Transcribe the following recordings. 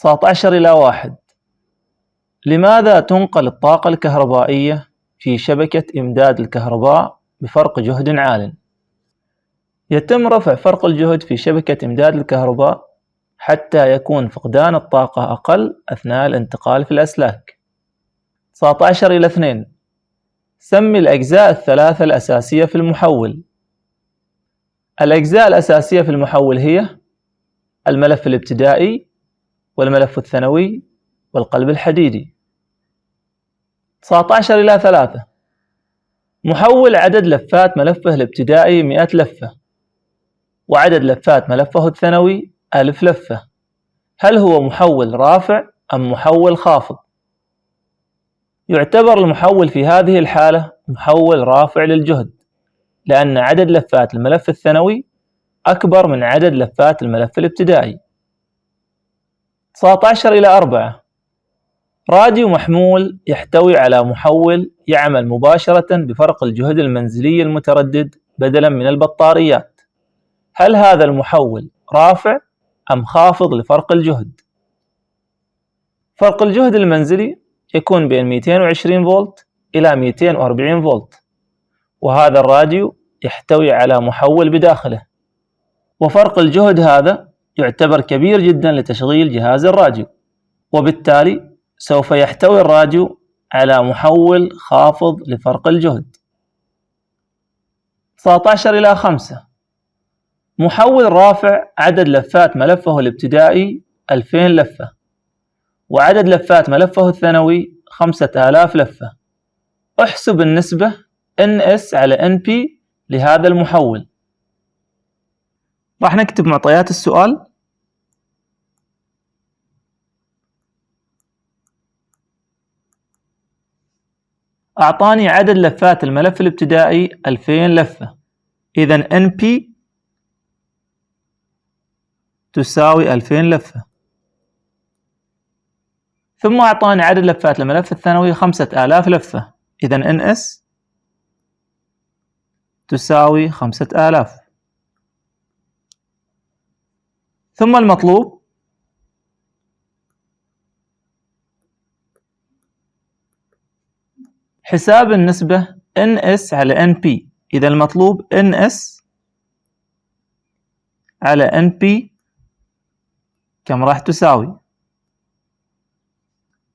19/1. لماذا تنقل الطاقة الكهربائية في شبكة إمداد الكهرباء بفرق جهد عال؟ يتم رفع فرق الجهد في شبكة إمداد الكهرباء حتى يكون فقدان الطاقة أقل أثناء الانتقال في الأسلاك. 19/2. سمي الأجزاء الثلاثة الأساسية في المحول. الأجزاء الأساسية في المحول هي الملف الابتدائي والملف الثانوي والقلب الحديدي. 19/3. محول عدد لفات ملفه الابتدائي 100 لفة وعدد لفات ملفه الثانوي 1000 لفة. هل هو محول رافع أم محول خافض؟ يعتبر المحول في هذه الحالة محول رافع للجهد، لأن عدد لفات الملف الثانوي أكبر من عدد لفات الملف الابتدائي. 19/4. راديو محمول يحتوي على محول يعمل مباشرة بفرق الجهد المنزلي المتردد بدلا من البطاريات. هل هذا المحول رافع أم خافض لفرق الجهد؟ فرق الجهد المنزلي يكون بين 220 فولت إلى 240 فولت، وهذا الراديو يحتوي على محول بداخله، وفرق الجهد هذا يعتبر كبير جدا لتشغيل جهاز الراديو، وبالتالي سوف يحتوي الراديو على محول خافض لفرق الجهد. 19/5. محول رافع عدد لفات ملفه الابتدائي 2000 لفة وعدد لفات ملفه الثانوي 5000 لفة. احسب النسبة NS/NP لهذا المحول. راح نكتب معطيات السؤال. أعطاني عدد لفات الملف الابتدائي 2000 لفة، إذن NP تساوي 2000 لفة. ثم أعطاني عدد لفات الملف الثانوي 5000 لفة، إذن NS تساوي 5000. ثم المطلوب حساب النسبة NS/NP. إذا المطلوب NS/NP كم راح تساوي؟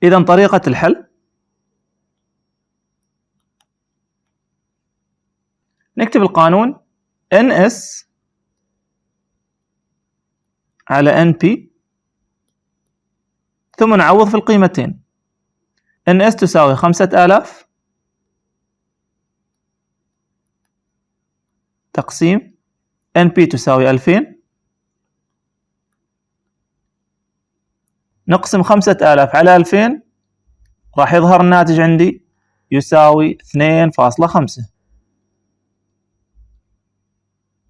إذا طريقة الحل نكتب القانون NS/NP ثم نعوض في القيمتين. NS تساوي 5000 تقسيم NP تساوي 2000 نقسم 5000 على 2000 راح يظهر الناتج عندي يساوي 2.5.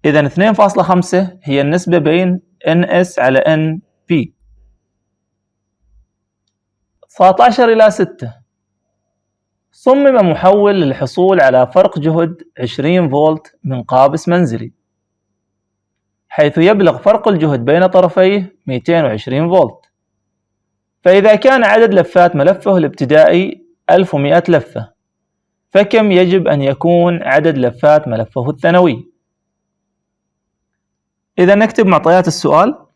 إذن 2.5 هي النسبة بين NS/NP. 19/6. صمم محول للحصول على فرق جهد 20 فولت من قابس منزلي، حيث يبلغ فرق الجهد بين طرفيه 220 فولت. فإذا كان عدد لفات ملفه الابتدائي 1100 لفة، فكم يجب أن يكون عدد لفات ملفه الثانوي؟ إذا نكتب معطيات السؤال.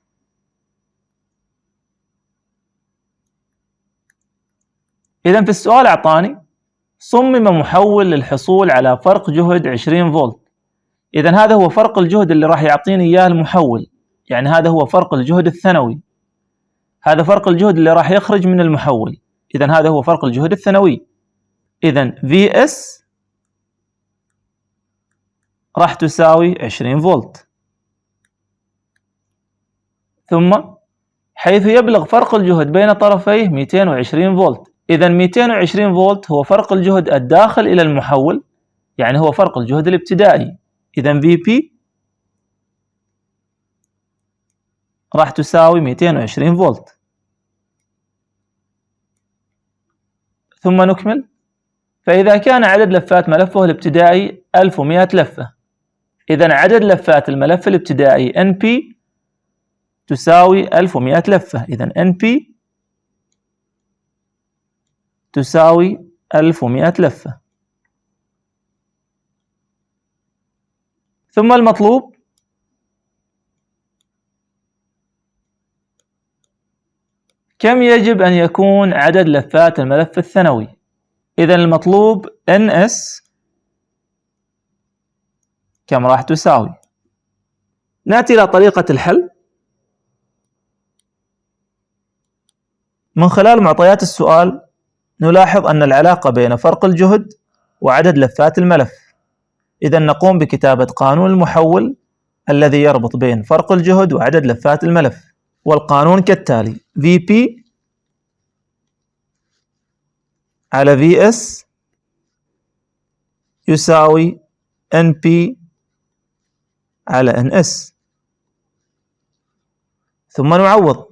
إذا في السؤال أعطاني صمم محول للحصول على فرق جهد 20 فولت. إذا هذا هو فرق الجهد اللي راح يعطيني إياه المحول، يعني هذا هو فرق الجهد الثانوي، هذا فرق الجهد اللي راح يخرج من المحول، إذا هذا هو فرق الجهد الثانوي. إذا VS راح تساوي 20 فولت. ثم حيث يبلغ فرق الجهد بين طرفيه 220 فولت، إذا 220 فولت هو فرق الجهد الداخل إلى المحول، يعني هو فرق الجهد الابتدائي. إذا VP راح تساوي 220 فولت. ثم نكمل. فإذا كان عدد لفات ملفه الابتدائي 1100 لفة، إذا عدد لفات الملف الابتدائي NP تساوي 1100 لفة، إذا NP تساوي 1100 لفة. ثم المطلوب كم يجب أن يكون عدد لفات الملف الثانوي؟ إذا المطلوب NS كم راح تساوي؟ نأتي إلى طريقة الحل. من خلال معطيات السؤال نلاحظ أن العلاقة بين فرق الجهد وعدد لفات الملف. إذا نقوم بكتابة قانون المحول الذي يربط بين فرق الجهد وعدد لفات الملف، والقانون كالتالي: VP على VS يساوي NP على NS. ثم نعوض،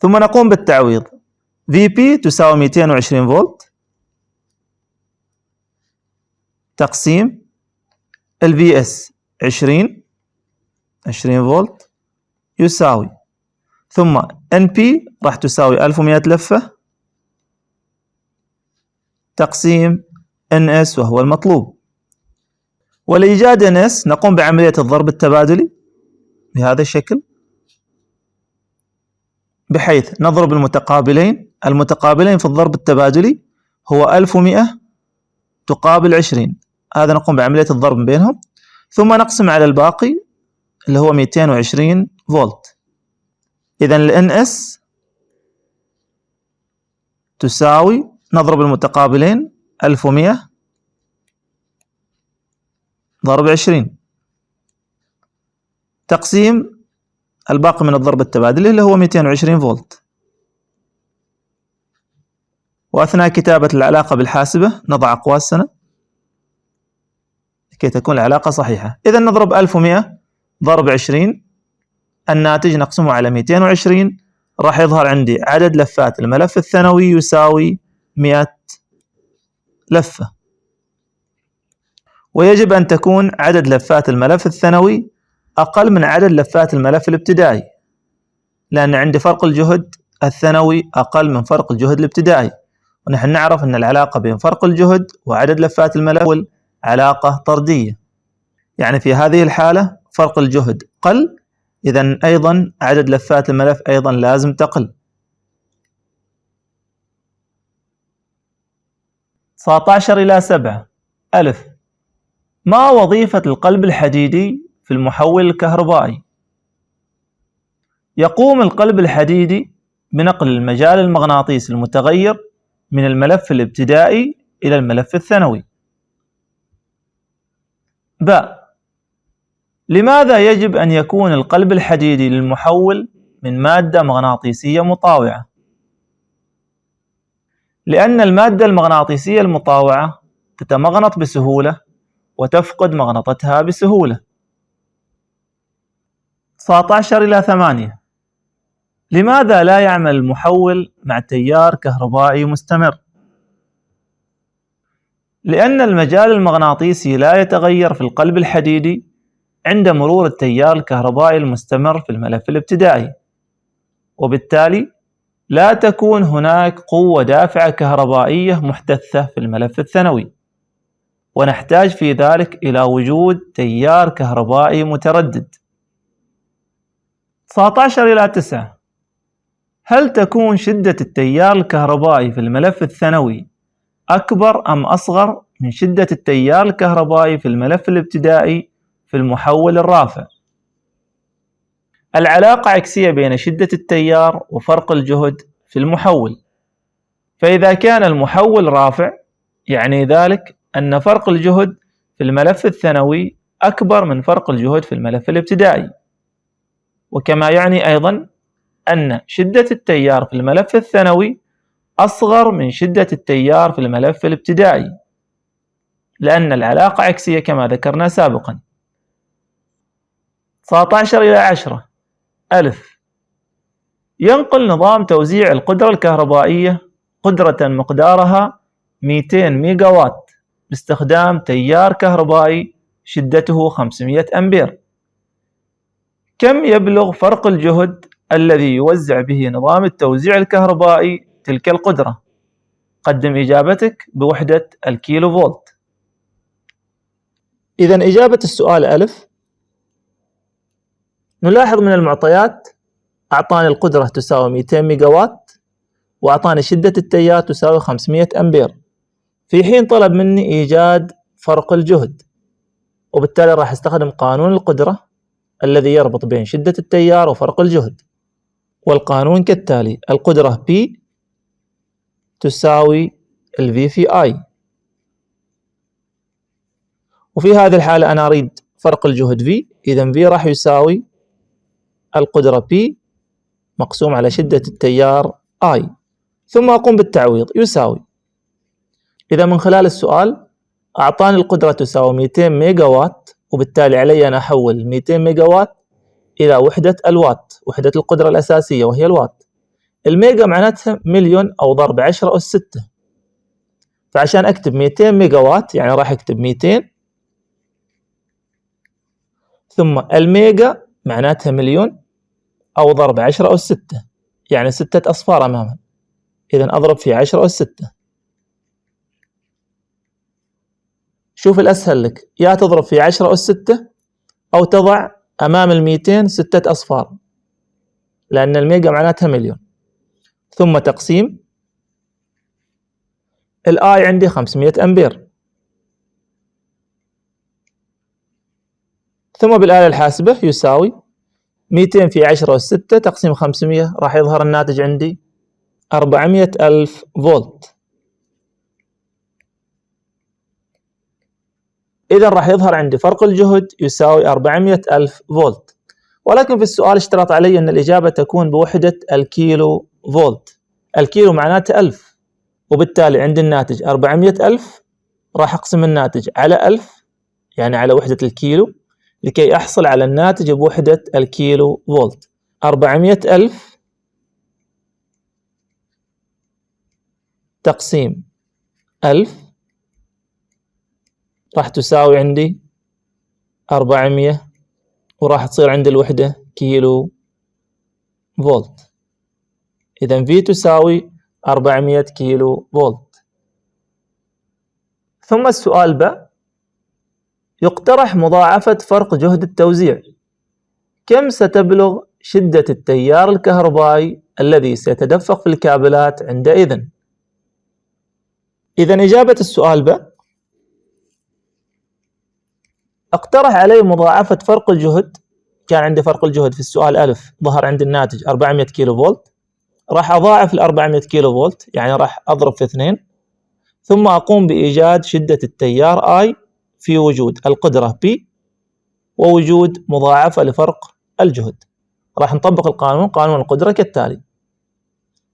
ثم نقوم بالتعويض. VP تساوي 220 فولت تقسيم VS 20 فولت يساوي، ثم NP راح تساوي 1100 لفة تقسيم NS وهو المطلوب. ولإيجاد NS نقوم بعملية الضرب التبادلي بهذا الشكل، بحيث نضرب المتقابلين في الضرب التبادلي هو 1100 تقابل 20، هذا نقوم بعملية الضرب بينهم، ثم نقسم على الباقي اللي هو 220 فولت. إذا ال NS تساوي، نضرب المتقابلين 1100 ضرب 20 تقسيم الباقي من الضرب التبادلي اللي هو 220 فولت. وأثناء كتابة العلاقة بالحاسبة نضع أقواسنا لكي تكون العلاقة صحيحة. إذا نضرب 1100 ضرب 20، الناتج نقسمه على 220، راح يظهر عندي عدد لفات الملف الثانوي يساوي 100 لفة. ويجب أن تكون عدد لفات الملف الثانوي أقل من عدد لفات الملف الابتدائي، لأن عندي فرق الجهد الثانوي أقل من فرق الجهد الابتدائي، ونحن نعرف أن العلاقة بين فرق الجهد وعدد لفات الملف علاقة طردية، يعني في هذه الحالة فرق الجهد قل، إذن أيضا عدد لفات الملف أيضا لازم تقل. 19/7 ألف. ما وظيفة القلب الحديدي في المحول الكهربائي؟ يقوم القلب الحديدي بنقل المجال المغناطيسي المتغير من الملف الابتدائي إلى الملف الثانوي. باء. لماذا يجب أن يكون القلب الحديدي للمحول من مادة مغناطيسية مطاوعة؟ لأن المادة المغناطيسية المطاوعة تتمغنط بسهولة وتفقد مغنطتها بسهولة. 19/8 لماذا لا يعمل المحول مع تيار كهربائي مستمر؟ لأن المجال المغناطيسي لا يتغير في القلب الحديدي عند مرور التيار الكهربائي المستمر في الملف الابتدائي، وبالتالي لا تكون هناك قوة دافعة كهربائية محدثة في الملف الثانوي، ونحتاج في ذلك إلى وجود تيار كهربائي متردد. 19/9 هل تكون شدة التيار الكهربائي في الملف الثانوي أكبر أم أصغر من شدة التيار الكهربائي في الملف الابتدائي في المحول الرافع؟ العلاقة عكسية بين شدة التيار وفرق الجهد في المحول، فإذا كان المحول رافع يعني ذلك أن فرق الجهد في الملف الثانوي أكبر من فرق الجهد في الملف الابتدائي، وكما يعني أيضا أن شدة التيار في الملف الثانوي أصغر من شدة التيار في الملف الابتدائي، لأن العلاقة عكسية كما ذكرنا سابقا. 19/10 ألف. ينقل نظام توزيع القدرة الكهربائية قدرة مقدارها 200 ميجا وات باستخدام تيار كهربائي شدته 500 أمبير. كم يبلغ فرق الجهد الذي يوزع به نظام التوزيع الكهربائي تلك القدرة؟ قدم إجابتك بوحدة الكيلو فولت. إذا إجابة السؤال ألف، نلاحظ من المعطيات أعطاني القدرة تساوي 200 ميجا وات، وأعطاني شدة التيار تساوي 500 أمبير، في حين طلب مني إيجاد فرق الجهد، وبالتالي راح استخدم قانون القدرة الذي يربط بين شدة التيار وفرق الجهد، والقانون كالتالي: القدرة P تساوي V في I. وفي هذه الحالة أنا أريد فرق الجهد V، إذا V راح يساوي القدرة P مقسوم على شدة التيار I، ثم أقوم بالتعويض يساوي. إذا من خلال السؤال أعطاني القدرة تساوي 200 ميجا وات، وبالتالي علي أن أحول 200 ميجا وات إلى وحدة الوات، وحدة القدرة الأساسية وهي الوات. الميجا معناتها مليون أو ضرب 10 أس 6، فعشان أكتب 200 ميجا وات يعني راح أكتب 200 ثم الميجا معناتها مليون أو ضرب 10 أس 6، يعني 6 أصفار أمامها، إذا أضرب في 10 أس 6. شوف الأسهل لك، يا تضرب في 10 أس 6 أو تضع أمام 200 6 أصفار، لأن الميجا معناتها مليون، ثم تقسيم الآي عندي 500 أمبير، ثم بالآلة الحاسبة يساوي 200 في 10 أس 6 تقسيم 500، راح يظهر الناتج عندي 400 ألف فولت. إذا راح يظهر عندي فرق الجهد يساوي 400 ألف فولت، ولكن في السؤال اشترط علي أن الإجابة تكون بوحدة الكيلو فولت. الكيلو معناته 1000، وبالتالي عندي الناتج 400 ألف، راح أقسم الناتج على 1000 يعني على وحدة الكيلو لكي أحصل على الناتج بوحدة الكيلو فولت. 400 ألف تقسيم 1000 راح تساوي عندي 400، وراح تصير عندي الوحدة كيلو فولت. إذا V تساوي 400 كيلو فولت. ثم السؤال ب، يقترح مضاعفة فرق جهد التوزيع، كم ستبلغ شدة التيار الكهربائي الذي سيتدفق في الكابلات عندئذ؟ إذا إجابة السؤال ب، اقترح علي مضاعفة فرق الجهد. كان عندي فرق الجهد في السؤال ألف، ظهر عندي الناتج 400 كيلو فولت، راح أضاعف ال 400 كيلو فولت يعني راح أضرب في 2، ثم أقوم بإيجاد شدة التيار I في وجود القدرة P ووجود مضاعفة لفرق الجهد. راح نطبق القانون، قانون القدرة كالتالي: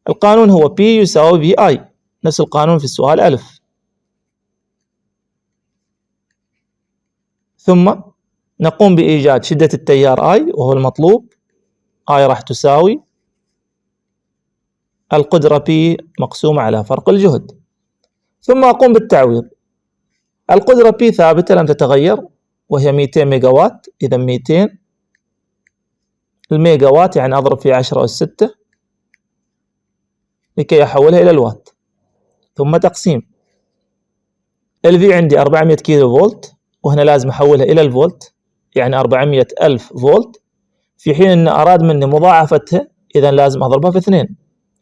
القانون هو P يساوي VI، نفس القانون في السؤال ألف، ثم نقوم بإيجاد شدة التيار I وهو المطلوب، I راح تساوي القدرة P مقسومة على فرق الجهد، ثم أقوم بالتعويض. القدرة P ثابتة لم تتغير وهي 200 ميجا وات، إذا 200 الميجا وات يعني أضرب في 10 أس 6 لكي أحولها إلى الوات، ثم تقسيم ال V عندي 400 كيلو فولت، وهنا لازم أحولها إلى الفولت يعني 400 ألف فولت، في حين أن أراد مني مضاعفتها إذا لازم أضربها في 2،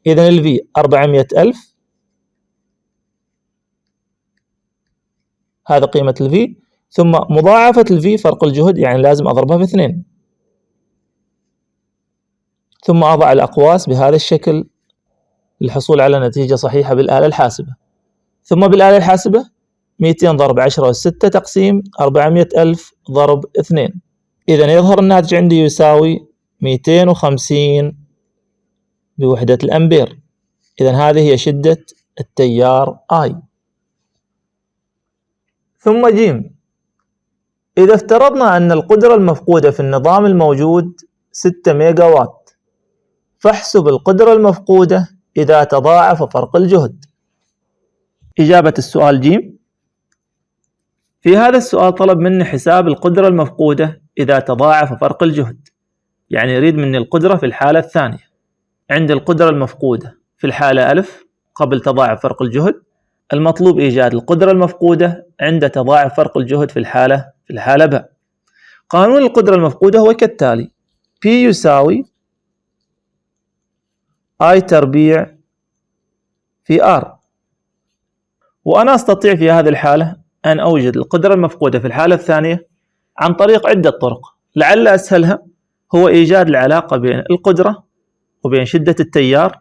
إذا ال V 400 ألف، هذا قيمة ال V، ثم مضاعفة ال V فرق الجهد يعني لازم أضربها في 2، ثم أضع الأقواس بهذا الشكل للحصول على نتيجة صحيحة بالآلة الحاسبة. ثم بالآلة الحاسبة 200 ضرب 10 أس 6 تقسيم 400 ألف ضرب 2، إذا يظهر الناتج عندي يساوي 250 بوحدة الأمبير. إذا هذه هي شدة التيار I. ثم ج، إذا افترضنا أن القدرة المفقودة في النظام الموجود 6 ميجا وات، فاحسب القدرة المفقودة إذا تضاعف فرق الجهد. إجابة السؤال ج، في هذا السؤال طلب مني حساب القدرة المفقودة إذا تضاعف فرق الجهد، يعني يريد مني القدرة في الحالة الثانية. عند القدرة المفقودة في الحالة ألف قبل تضاعف فرق الجهد. المطلوب إيجاد القدرة المفقودة عند تضاعف فرق الجهد في الحالة ب. قانون القدرة المفقودة هو كالتالي: P يساوي I تربيع في R. وأنا أستطيع في هذه الحالة أن أوجد القدرة المفقودة في الحالة الثانية عن طريق عدة طرق، لعل أسهلها هو إيجاد العلاقة بين القدرة وبين شدة التيار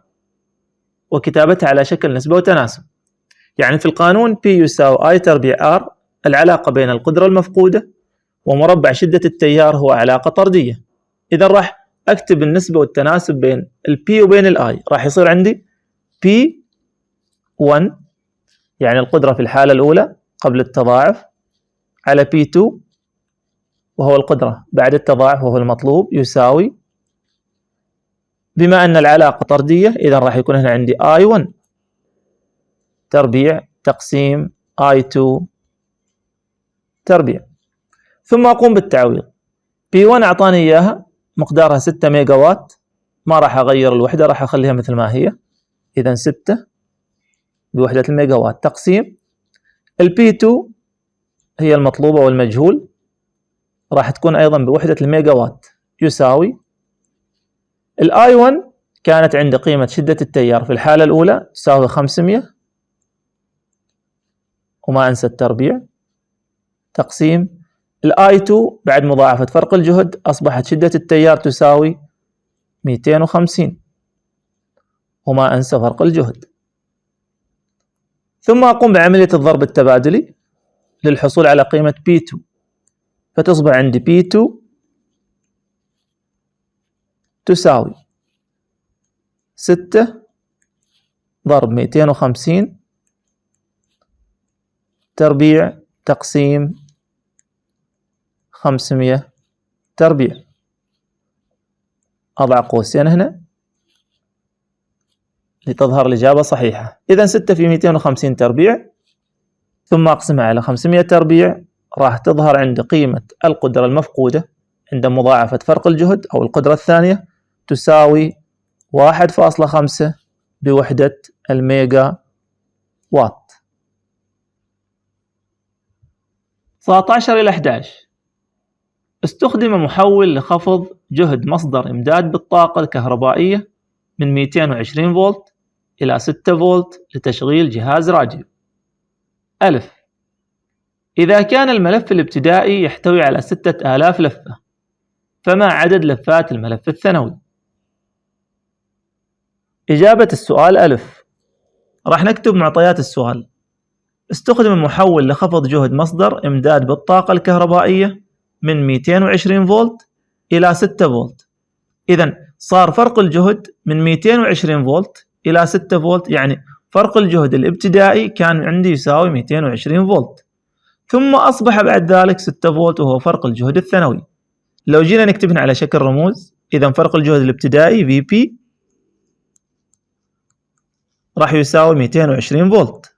وكتابتها على شكل نسبة وتناسب. يعني في القانون P يساوي I تربيع R، العلاقة بين القدرة المفقودة ومربع شدة التيار هو علاقة طردية. إذا راح أكتب النسبة والتناسب بين ال P وبين ال I، راح يصير عندي P1 يعني القدرة في الحالة الأولى قبل التضاعف على P2 وهو القدرة بعد التضاعف وهو المطلوب يساوي، بما أن العلاقة طردية إذا راح يكون هنا عندي I1 تربيع تقسيم I2 تربيع. ثم أقوم بالتعويض. P1 أعطاني إياها مقدارها 6 ميجا وات، ما راح أغير الوحدة، راح أخليها مثل ما هي، إذا 6 بوحدة الميجا وات تقسيم ال P2 هي المطلوبة والمجهول، راح تكون أيضا بوحدة الميجا وات يساوي ال I1 كانت عند قيمة شدة التيار في الحالة الأولى تساوي 500 وما أنسى التربيع تقسيم ال I2 بعد مضاعفة فرق الجهد أصبحت شدة التيار تساوي 250 وما أنسى فرق الجهد. ثم أقوم بعملية الضرب التبادلي للحصول على قيمة P2، فتصبح عندي P2 تساوي 6 ضرب 250 تربيع تقسيم 500 تربيع. أضع قوسين هنا لتظهر الإجابة صحيحة. إذا 6 في 250 تربيع ثم أقسمها على 500 تربيع راح تظهر عند قيمة القدرة المفقودة عند مضاعفة فرق الجهد أو القدرة الثانية تساوي 1.5 بوحدة الميجا وات. 19 إلى 11 استخدم محول لخفض جهد مصدر إمداد بالطاقة الكهربائية من 220 فولت إلى 6 فولت لتشغيل جهاز راديو. ألف: إذا كان الملف الابتدائي يحتوي على 6000 لفة، فما عدد لفات الملف الثانوي؟ إجابة السؤال ألف. راح نكتب معطيات السؤال. استخدم محول لخفض جهد مصدر إمداد بالطاقة الكهربائية من 220 فولت إلى 6 فولت. إذن صار فرق الجهد من 220 فولت إلى 6 فولت، يعني فرق الجهد الابتدائي كان عندي يساوي 220 فولت، ثم أصبح بعد ذلك 6 فولت وهو فرق الجهد الثانوي. لو جينا نكتبها على شكل رموز، إذن فرق الجهد الابتدائي VP راح يساوي 220 فولت،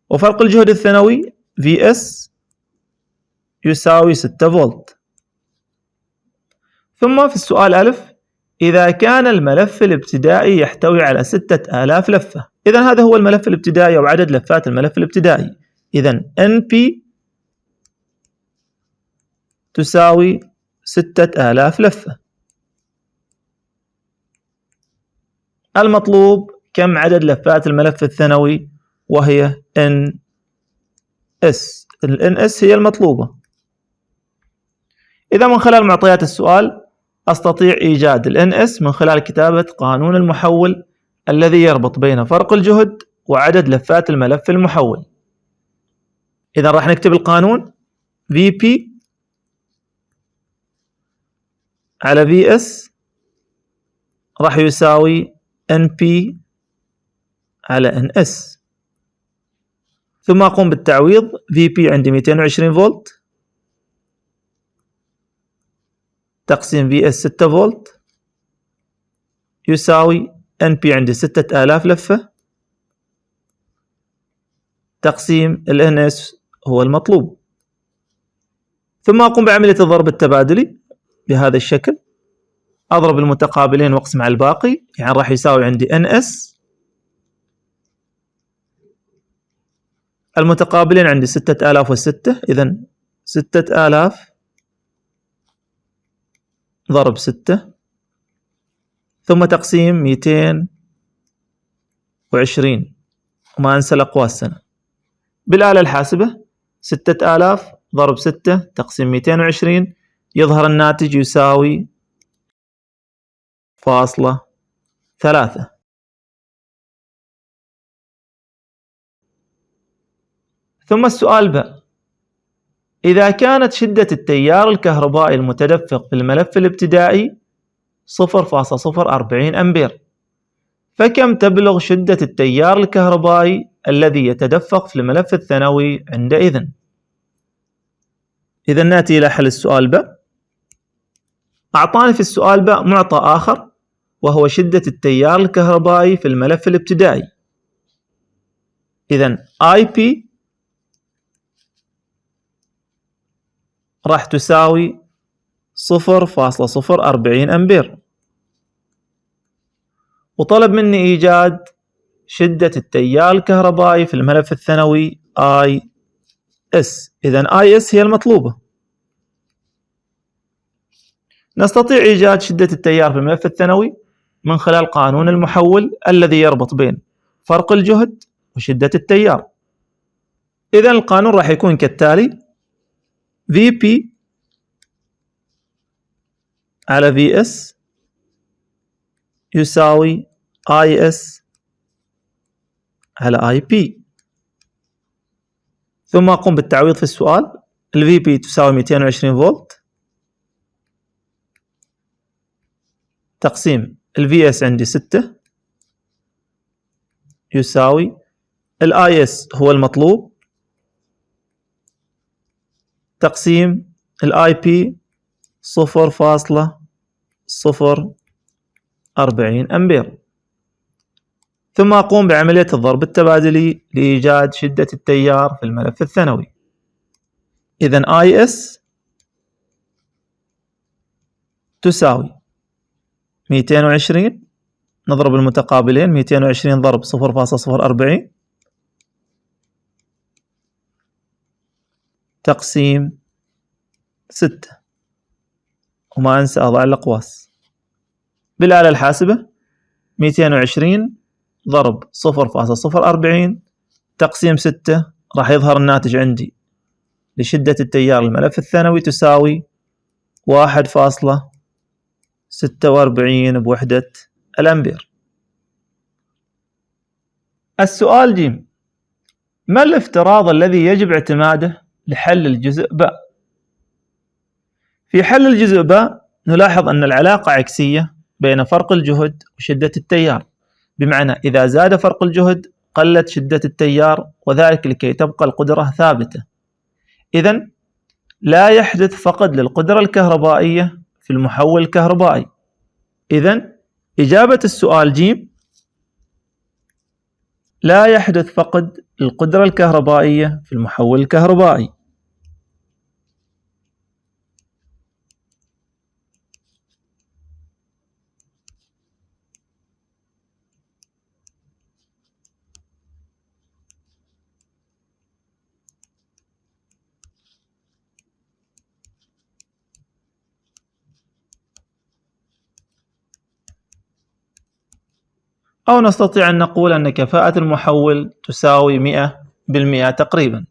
وفرق الجهد الثانوي VS يساوي 6 فولت. ثم في السؤال ألف: إذا كان الملف الابتدائي يحتوي على 6000 لفة، إذن هذا هو الملف الابتدائي أو عدد لفات الملف الابتدائي. إذن NP تساوي 6000 لفة. المطلوب كم عدد لفات الملف الثانوي وهي NS. NS هي المطلوبة. إذا من خلال معطيات السؤال أستطيع إيجاد NS من خلال كتابة قانون المحول الذي يربط بين فرق الجهد وعدد لفات الملف المحول. إذا راح نكتب القانون VP على VS راح يساوي NP على NS. ثم أقوم بالتعويض. VP عندي 220 فولت تقسيم VS 6 فولت يساوي NP عندي 6000 لفة تقسيم ال NS هو المطلوب. ثم أقوم بعملية الضرب التبادلي بهذا الشكل. أضرب المتقابلين وأقسم على الباقي، يعني راح يساوي عندي NS. المتقابلين عندي 6006، إذن 6000 ضرب 6 ثم تقسيم 220، وما أنسى الأقواس سنة. بالآلة الحاسبة 6000 ضرب 6 تقسيم 220 يظهر الناتج يساوي 0.3. ثم السؤال ب: إذا كانت شدة التيار الكهربائي المتدفق في الملف الابتدائي 0.040 أمبير، فكم تبلغ شدة التيار الكهربائي الذي يتدفق في الملف الثانوي عندئذ؟ إذا نأتي إلى حل السؤال ب. أعطاني في السؤال ب معطى آخر وهو شدة التيار الكهربائي في الملف الابتدائي. إذا IP راح تساوي 0.040 أمبير، وطلب مني إيجاد شدة التيار الكهربائي في الملف الثانوي IS. إذا IS هي المطلوبة. نستطيع إيجاد شدة التيار في الملف الثانوي من خلال قانون المحول الذي يربط بين فرق الجهد وشدة التيار. إذا القانون راح يكون كالتالي: VP على VS يساوي IS على IP. ثم أقوم بالتعويض في السؤال. ال VP تساوي 220 فولت تقسيم ال VS عندي 6 يساوي ال IS هو المطلوب تقسيم ال IP 0.040 أمبير. ثم أقوم بعملية الضرب التبادلي لإيجاد شدة التيار في الملف الثانوي. إذن IS تساوي 220 نضرب المتقابلين، 220 ضرب 0.040 تقسيم 6، وما أنسى أضع الأقواس. بالآلة الحاسبة 220 ضرب 0.040 تقسيم 6 راح يظهر الناتج عندي لشدة التيار الملف الثانوي تساوي 1.46 بوحدة الأمبير. السؤال ج: ما الافتراض الذي يجب اعتماده لحل الجزء ب؟ في حل الجزء ب نلاحظ أن العلاقة عكسية بين فرق الجهد وشدة التيار، بمعنى إذا زاد فرق الجهد قلت شدة التيار، وذلك لكي تبقى القدرة ثابتة. إذن لا يحدث فقد للقدرة الكهربائية في المحول الكهربائي. إذن إجابة السؤال ج: لا يحدث فقد للقدرة الكهربائية في المحول الكهربائي. أو نستطيع أن نقول أن كفاءة المحول تساوي 100% تقريبا.